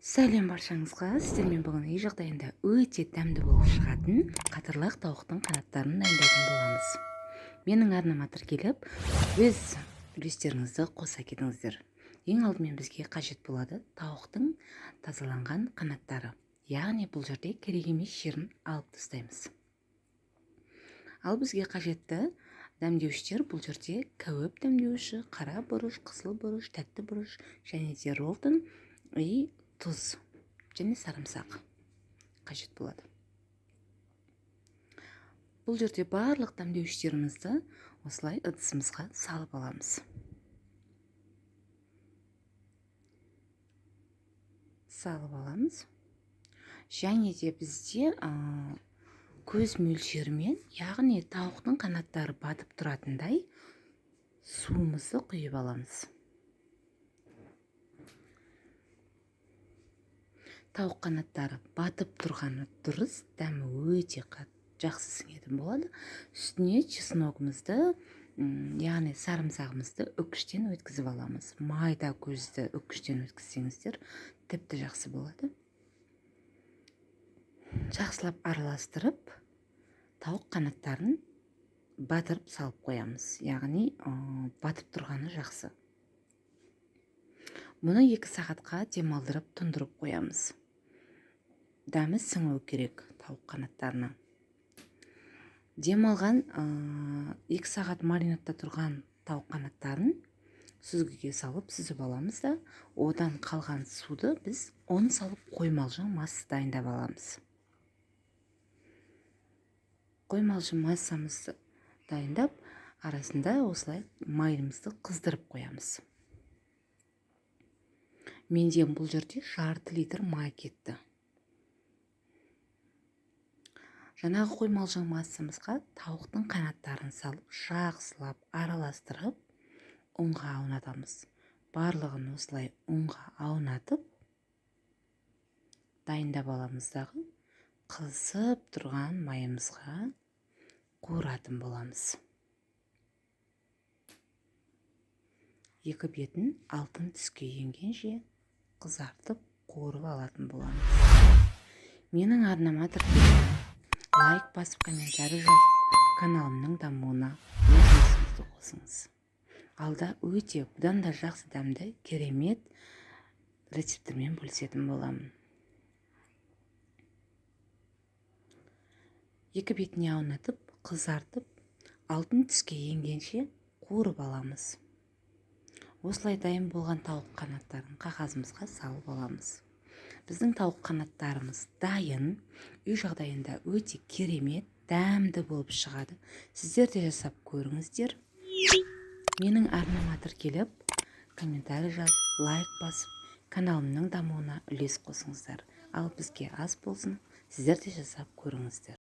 Сәлем баршаңызға. Сіздермен бүгін үй жағдайында өте дәмді болып шығатын қатырлақ тауықтың қанаттарын дайындайтын боламыз. Менің арнама тіркеліп, өз үлестеріңізді қоса кетіңіздер. Ең алдымен бізге қажет болады тауықтың тазаланған қанаттары. Яғни бұл жерде керек емес жерін алып тастаймыз. Ал бізге қажетті дәмдеуіштер бұл жерде кәуіп дәмдеуіші, қара бұрыш, қызыл бұрыш, тәтті бұрыш және де роллтон и тұз және сарымсақ қажет болады. Бұл жерде барлық дәмдеуіштерімізді осылай ыдысымызға салып аламыз. Және де бізде көз мөлшерімен, яғни тауықтың қанаттары батып тұратындай суымызды құйып аламыз. Тауық қанаттары батып тұрғаны дұрыс, дәмі өте жақсы сіңетін болады. Үстіне чесногымызды, яғни сарымсағымызды үкіштен өткізіп аламыз. Майда көзді үкіштен өткізсеңіздер, тіпті жақсы болады. Жақсылап араластырып, тауық қанаттарын батырып салып қоямыз. Яғни батып тұрғаны жақсы. Мұны 2 сағатқа демалдырып тұндырып қоямыз. Дәмі сіңуі керек тауық қанаттарына. Демалған 2 сағат маринадта тұрған тауық қанаттарын сүзгіге салып сүзіп аламыз да, одан қалған суды біз ұн салып қоймалжың мас дайындап аламыз. Қоймалжың массамызды дайындап, арасында осылай майымызды қыздырып қоямыз. Менде бұл жерде жарты литр май кетті. Жаңағы қоймалжың массамызға тауықтың қанаттарын салып, жақсылап араластырып, ұнға аунатамыз. Барлығын осылай ұнға аунатып, дайындап аламыздағы қызып тұрған майымызға қуыратын боламыз. 2 бетін алтын түске енгенше қызартып қуырып алатын боламыз. Менің арнама тіркеліп, лайк басып, комментарий жазып, каналымның дамуына үлесіңізді қосыңыз. Алда өте бұдан да жақсы дәмді, керемет рецептермен бөлісетін боламын. 2 бетіне аунатып, қызартып, алтын түске енгенше қуырып аламыз. Осылай дайын болған тауық қанаттарын қағазымызға салып аламыз. Біздің тауық қанаттарымыз дайын, үй жағдайында өте керемет, дәмді болып шығады. Сіздер де жасап көріңіздер. Менің арнама тіркеліп, комментарий жазып, лайк басып, каналымның дамуына үлес қосыңыздар. Ал бізге аз болсын, сіздер де жасап көріңіздер.